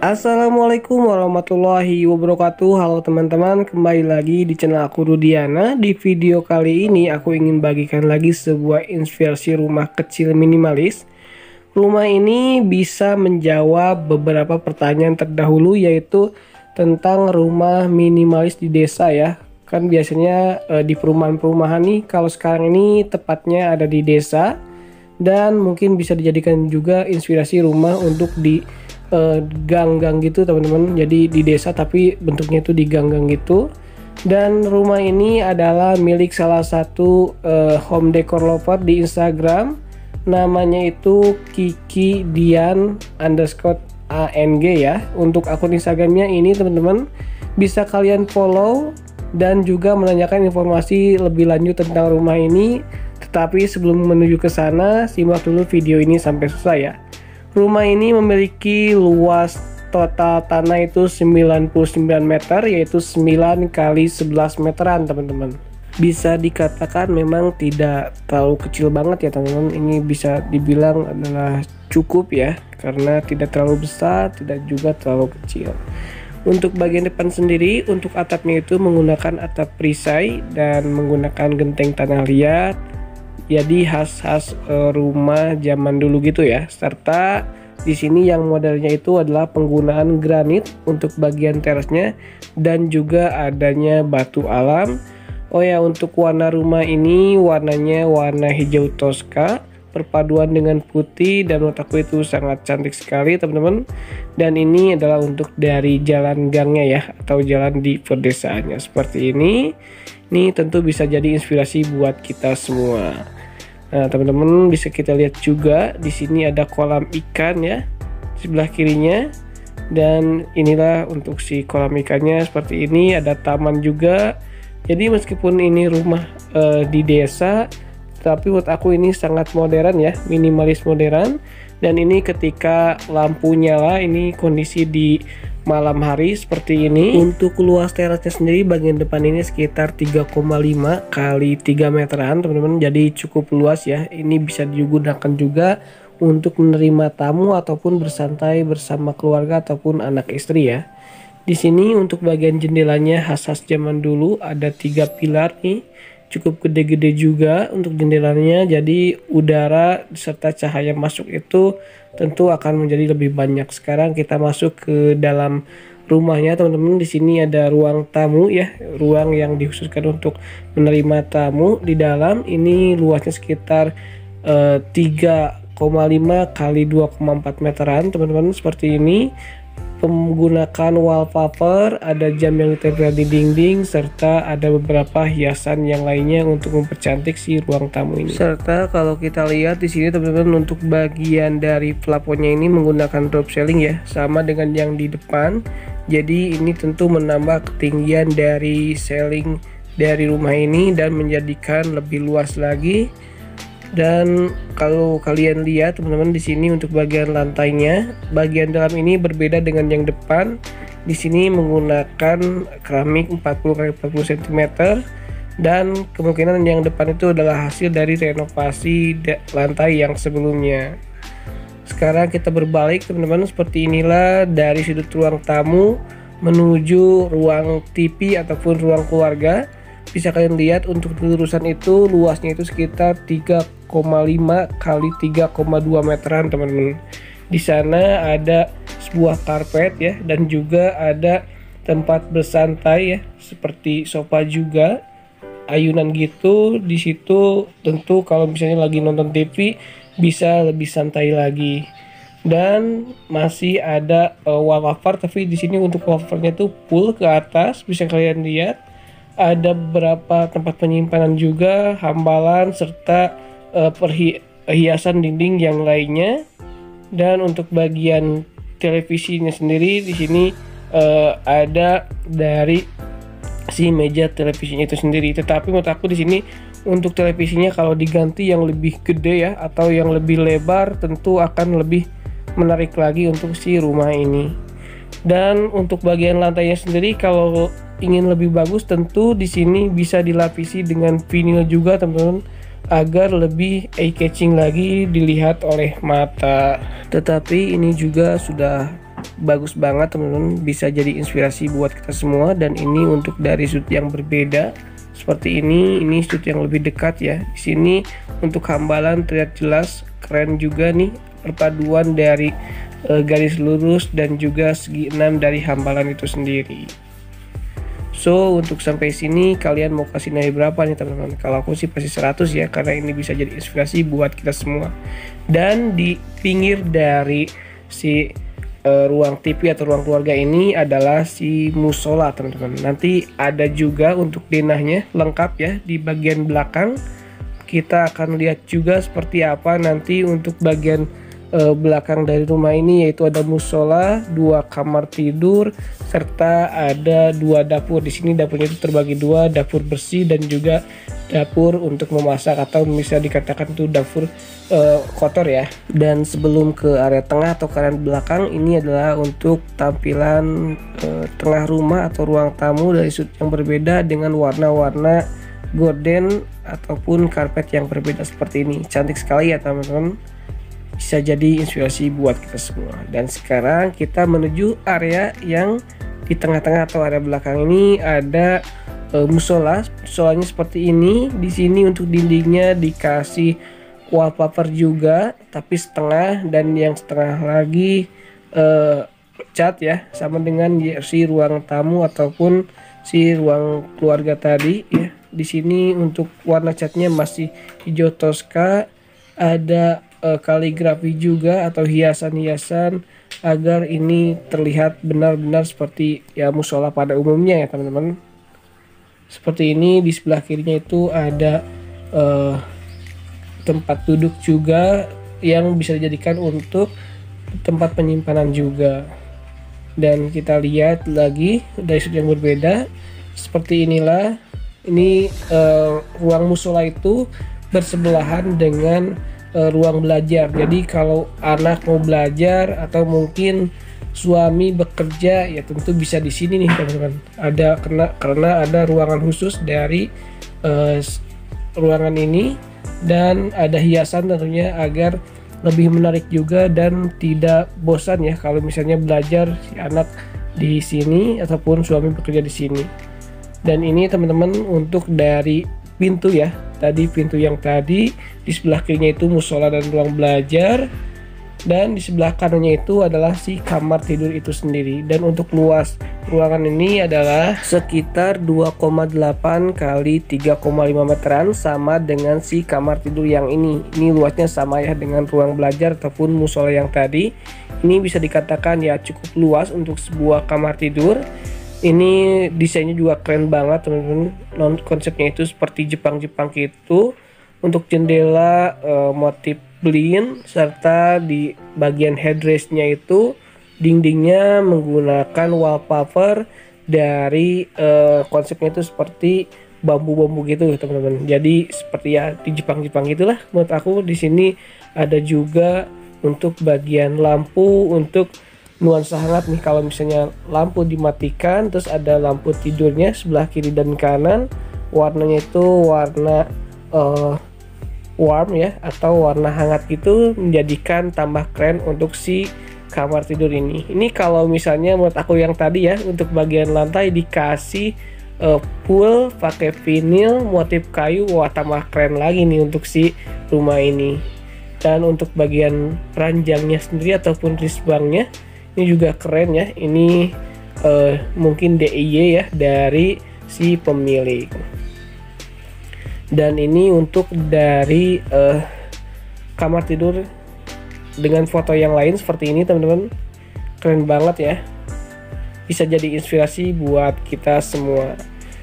Assalamualaikum warahmatullahi wabarakatuh. Halo teman-teman, kembali lagi di channel aku Rudiana. Di video kali ini aku ingin bagikan lagi sebuah inspirasi rumah kecil minimalis. Rumah ini bisa menjawab beberapa pertanyaan terdahulu, yaitu tentang rumah minimalis di desa ya. Kan biasanya di perumahan-perumahan nih, kalau sekarang ini tepatnya ada di desa, dan mungkin bisa dijadikan juga inspirasi rumah untuk di gang-gang gitu teman-teman. Jadi di desa tapi bentuknya itu di gang-gang gitu. Dan rumah ini adalah milik salah satu home decor lover di Instagram. Namanya itu Kiki Dian _ANG ya. Untuk akun Instagramnya ini teman-teman bisa kalian follow dan juga menanyakan informasi lebih lanjut tentang rumah ini. Tetapi sebelum menuju ke sana, simak dulu video ini sampai selesai ya. Rumah ini memiliki luas total tanah itu 99 meter, yaitu 9 kali 11 meteran teman-teman. Bisa dikatakan memang tidak terlalu kecil banget ya teman-teman. Ini bisa dibilang adalah cukup ya, karena tidak terlalu besar, tidak juga terlalu kecil. Untuk bagian depan sendiri, untuk atapnya itu menggunakan atap perisai dan menggunakan genteng tanah liat. Jadi khas rumah zaman dulu gitu ya. Serta di sini yang modelnya itu adalah penggunaan granit untuk bagian terasnya dan juga adanya batu alam. Oh ya, untuk warna rumah ini warnanya warna hijau toska perpaduan dengan putih, dan menurut aku itu sangat cantik sekali teman-teman. Dan ini adalah untuk dari jalan gangnya ya, atau jalan di perdesaannya seperti ini. Ini tentu bisa jadi inspirasi buat kita semua. Nah, teman-teman bisa kita lihat juga di sini ada kolam ikan ya di sebelah kirinya. Dan inilah untuk si kolam ikannya seperti ini, ada taman juga. Jadi meskipun ini rumah di desa, tapi menurut aku ini sangat modern ya, minimalis modern. Dan ini ketika lampu nyala, ini kondisi di malam hari seperti ini. Untuk luas terasnya sendiri bagian depan ini sekitar 3,5 kali 3 meteran teman-teman. Jadi cukup luas ya. Ini bisa digunakan juga untuk menerima tamu ataupun bersantai bersama keluarga ataupun anak istri ya. Di sini untuk bagian jendelanya khas zaman dulu, ada 3 pilar nih. Cukup gede-gede juga untuk jendelanya, jadi udara serta cahaya masuk itu tentu akan menjadi lebih banyak. Sekarang kita masuk ke dalam rumahnya teman-teman. Di sini ada ruang tamu ya, ruang yang dikhususkan untuk menerima tamu. Di dalam ini luasnya sekitar 3,5 kali 2,4 meteran teman-teman, seperti ini. Menggunakan wallpaper, ada jam yang ditempel di dinding, serta ada beberapa hiasan yang lainnya untuk mempercantik si ruang tamu ini. Serta kalau kita lihat di sini teman-teman, untuk bagian dari plafonnya ini menggunakan drop ceiling ya, sama dengan yang di depan. Jadi ini tentu menambah ketinggian dari ceiling dari rumah ini dan menjadikan lebih luas lagi. Dan kalau kalian lihat teman-teman, di sini untuk bagian lantainya, bagian dalam ini berbeda dengan yang depan. Di sini menggunakan keramik 40 x 40 cm, dan kemungkinan yang depan itu adalah hasil dari renovasi lantai yang sebelumnya. Sekarang kita berbalik teman-teman, seperti inilah dari sudut ruang tamu menuju ruang TV ataupun ruang keluarga. Bisa kalian lihat untuk lurusan itu luasnya itu sekitar 3,5 kali 3,2 meteran teman-teman. Di sana ada sebuah karpet ya, dan juga ada tempat bersantai ya, seperti sofa juga, ayunan gitu. Di situ tentu kalau misalnya lagi nonton TV bisa lebih santai lagi. Dan masih ada wallpaper, tapi di sini untuk wallpapernya tuh full ke atas, bisa kalian lihat. Ada beberapa tempat penyimpanan juga, hambalan, serta perhiasan dinding yang lainnya. Dan untuk bagian televisinya sendiri di sini ada dari si meja televisinya itu sendiri. Tetapi menurut aku di sini untuk televisinya kalau diganti yang lebih gede ya, atau yang lebih lebar, tentu akan lebih menarik lagi untuk si rumah ini. Dan untuk bagian lantainya sendiri kalau ingin lebih bagus, tentu di sini bisa dilapisi dengan vinil juga teman-teman, agar lebih eye catching lagi dilihat oleh mata. Tetapi ini juga sudah bagus banget teman-teman, bisa jadi inspirasi buat kita semua. Dan ini untuk dari sudut yang berbeda seperti ini sudut yang lebih dekat ya. Di sini untuk hambalan terlihat jelas, keren juga nih perpaduan dari garis lurus dan juga segi 6 dari hambalan itu sendiri. So untuk sampai sini kalian mau kasih nilai berapa nih teman-teman? Kalau aku sih pasti 100 ya, karena ini bisa jadi inspirasi buat kita semua. Dan di pinggir dari si ruang TV atau ruang keluarga ini adalah si musola teman-teman. Nanti ada juga untuk denahnya lengkap ya di bagian belakang. Kita akan lihat juga seperti apa nanti untuk bagian belakang dari rumah ini, yaitu ada musola, 2 kamar tidur, serta ada 2 dapur. Di sini dapurnya itu terbagi 2, dapur bersih dan juga dapur untuk memasak, atau bisa dikatakan itu dapur kotor ya. Dan sebelum ke area tengah atau kanan belakang, ini adalah untuk tampilan tengah rumah atau ruang tamu dari sudut yang berbeda dengan warna-warna gorden ataupun karpet yang berbeda seperti ini. Cantik sekali ya teman-teman, bisa jadi inspirasi buat kita semua. Dan sekarang kita menuju area yang di tengah-tengah atau area belakang. Ini ada musola. Musolanya seperti ini. Di sini untuk dindingnya dikasih wallpaper juga, tapi setengah, dan yang setengah lagi cat ya, sama dengan si ruang tamu ataupun si ruang keluarga tadi ya. Di sini untuk warna catnya masih hijau toska, ada kaligrafi juga atau hiasan-hiasan agar ini terlihat benar-benar seperti ya musola pada umumnya ya teman-teman. Seperti ini. Di sebelah kirinya itu ada tempat duduk juga yang bisa dijadikan untuk tempat penyimpanan juga. Dan kita lihat lagi dari sudut yang berbeda seperti inilah. Ini ruang musola itu bersebelahan dengan ruang belajar. Jadi kalau anak mau belajar atau mungkin suami bekerja ya tentu bisa di sini nih teman-teman. Ada karena ada ruangan khusus dari ruangan ini, dan ada hiasan tentunya agar lebih menarik juga dan tidak bosan ya kalau misalnya belajar si anak di sini ataupun suami bekerja di sini. Dan ini teman-teman untuk dari pintu ya. Tadi pintu yang tadi di sebelah kirinya itu musola dan ruang belajar, dan di sebelah kanannya itu adalah si kamar tidur itu sendiri. Dan untuk luas ruangan ini adalah sekitar 2,8 kali 3,5 meteran, sama dengan si kamar tidur yang ini. Ini luasnya sama ya dengan ruang belajar ataupun musola yang tadi. Ini bisa dikatakan ya cukup luas untuk sebuah kamar tidur. Ini desainnya juga keren banget teman-teman. Konsepnya itu seperti Jepang-Jepang gitu. Untuk jendela motif blind, serta di bagian headrestnya itu dindingnya menggunakan wallpaper dari konsepnya itu seperti bambu-bambu gitu teman-teman. Jadi seperti ya di Jepang-Jepang gitulah menurut aku. Di sini ada juga untuk bagian lampu untuk nuansa hangat nih. Kalau misalnya lampu dimatikan, terus ada lampu tidurnya sebelah kiri dan kanan, warnanya itu warna warm ya, atau warna hangat gitu, menjadikan tambah keren untuk si kamar tidur ini. Ini kalau misalnya menurut aku yang tadi ya, untuk bagian lantai dikasih full pakai vinil motif kayu, wah tambah keren lagi nih untuk si rumah ini. Dan untuk bagian ranjangnya sendiri ataupun risbangnya ini juga keren ya. Ini mungkin DIY ya dari si pemilik. Dan ini untuk dari kamar tidur dengan foto yang lain seperti ini teman-teman. Keren banget ya. Bisa jadi inspirasi buat kita semua.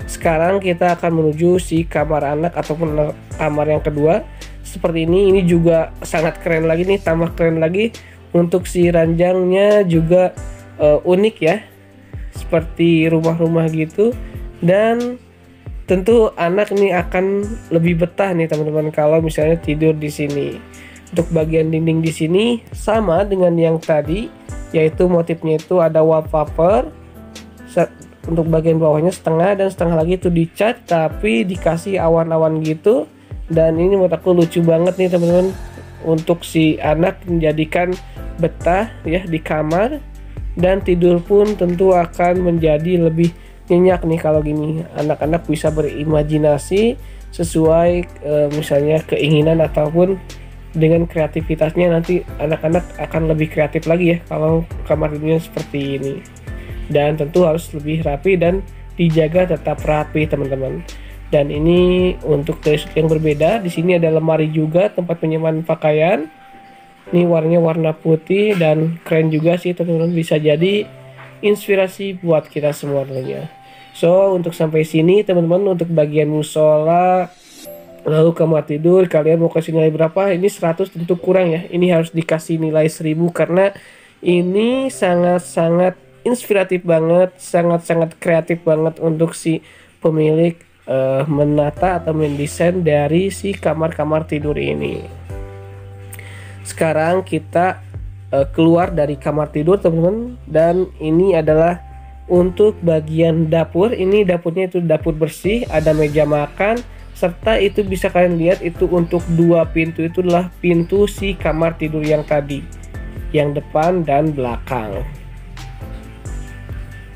Sekarang kita akan menuju si kamar anak ataupun kamar yang kedua. Seperti ini juga sangat keren lagi nih, tambah keren lagi. Untuk si ranjangnya juga unik ya, seperti rumah-rumah gitu. Dan tentu anak nih akan lebih betah nih teman-teman kalau misalnya tidur di sini. Untuk bagian dinding di sini sama dengan yang tadi, yaitu motifnya itu ada wallpaper. Untuk bagian bawahnya setengah dan setengah lagi itu dicat, tapi dikasih awan-awan gitu. Dan ini menurut aku lucu banget nih teman-teman, untuk si anak menjadikan betah ya di kamar. dan tidur pun tentu akan menjadi lebih nyenyak nih. Kalau gini anak-anak bisa berimajinasi sesuai misalnya keinginan ataupun dengan kreativitasnya. Nanti anak-anak akan lebih kreatif lagi ya kalau kamar tidurnya seperti ini. Dan tentu harus lebih rapi dan dijaga tetap rapi teman-teman. Dan ini untuk dari sudut yang berbeda. Di sini ada lemari juga, tempat penyimpanan pakaian. Ini warnanya warna putih dan keren juga sih teman-teman. Bisa jadi inspirasi buat kita semua tentunya. So untuk sampai sini teman-teman, untuk bagian musola lalu kamar tidur, kalian mau kasih nilai berapa? Ini 100 tentu kurang ya. Ini harus dikasih nilai 1000 karena ini sangat-sangat inspiratif banget, sangat-sangat kreatif banget untuk si pemilik menata atau mendesain dari si kamar-kamar tidur ini. Sekarang kita keluar dari kamar tidur teman-teman, dan ini adalah untuk bagian dapur. Ini dapurnya itu dapur bersih, ada meja makan, serta itu bisa kalian lihat itu untuk 2 pintu, itu adalah pintu si kamar tidur yang tadi, yang depan dan belakang.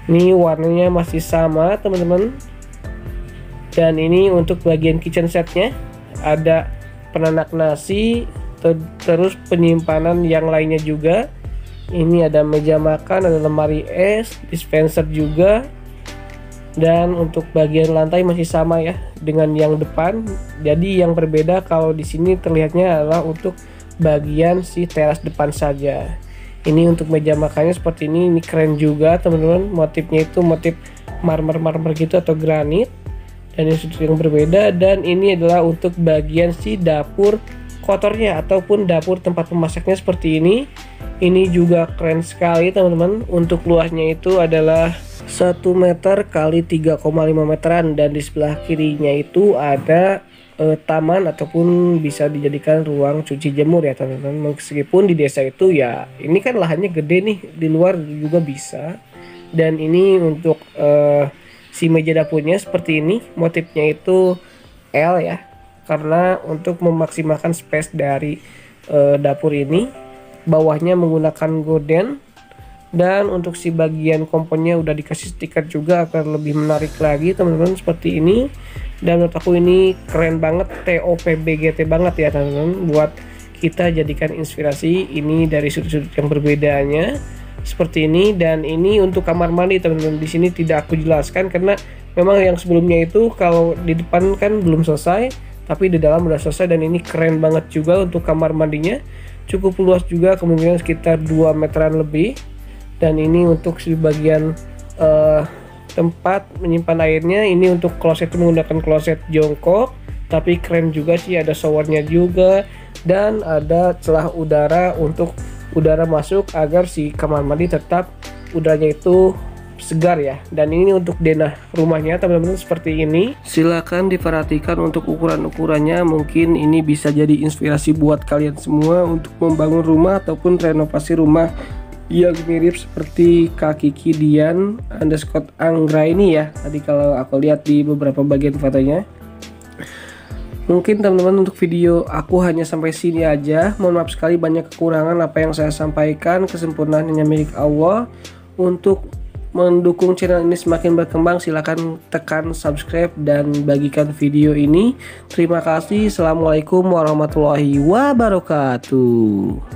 Ini warnanya masih sama teman-teman. Dan ini untuk bagian kitchen setnya, ada penanak nasi, terus penyimpanan yang lainnya juga. Ini ada meja makan, ada lemari es, dispenser juga. Dan untuk bagian lantai masih sama ya dengan yang depan. Jadi yang berbeda kalau di sini terlihatnya adalah untuk bagian si teras depan saja. Ini untuk meja makannya seperti ini keren juga teman-teman. Motifnya itu motif marmer gitu atau granit. Dan ini sudut yang berbeda. Dan ini adalah untuk bagian si dapur kotornya ataupun dapur tempat memasaknya seperti ini. Ini juga keren sekali teman-teman. Untuk luasnya itu adalah 1 meter kali 3,5 meteran, dan di sebelah kirinya itu ada taman ataupun bisa dijadikan ruang cuci jemur ya teman-teman. Meskipun di desa itu ya ini kan lahannya gede nih, di luar juga bisa. Dan ini untuk si meja dapurnya seperti ini, motifnya itu L ya, karena untuk memaksimalkan space dari dapur ini. Bawahnya menggunakan gorden. Dan untuk si bagian komponnya udah dikasih stiker juga agar lebih menarik lagi teman-teman seperti ini. Dan menurut aku ini keren banget, TOPBGT banget ya teman-teman, buat kita jadikan inspirasi ini dari sudut-sudut yang berbedanya seperti ini. Dan ini untuk kamar mandi teman-teman, di sini tidak aku jelaskan karena memang yang sebelumnya itu kalau di depan kan belum selesai, tapi di dalam udah selesai. Dan ini keren banget juga untuk kamar mandinya, cukup luas juga, kemungkinan sekitar 2 meteran lebih. Dan ini untuk di bagian tempat menyimpan airnya, ini untuk kloset itu menggunakan kloset jongkok, tapi keren juga sih, ada showernya juga. Dan ada celah udara untuk udara masuk agar si kamar mandi tetap udaranya itu segar ya. Dan ini untuk denah rumahnya teman-teman seperti ini. Silahkan diperhatikan untuk ukuran-ukurannya, mungkin ini bisa jadi inspirasi buat kalian semua untuk membangun rumah ataupun renovasi rumah yang mirip seperti Kak Kiki Dian _ Anggra ini ya. Tadi kalau aku lihat di beberapa bagian fotonya. Mungkin teman-teman untuk video aku hanya sampai sini aja. Mohon maaf sekali banyak kekurangan apa yang saya sampaikan. Kesempurnaan hanya milik Allah. Untuk mendukung channel ini semakin berkembang, silahkan tekan subscribe dan bagikan video ini. Terima kasih. Assalamualaikum warahmatullahi wabarakatuh.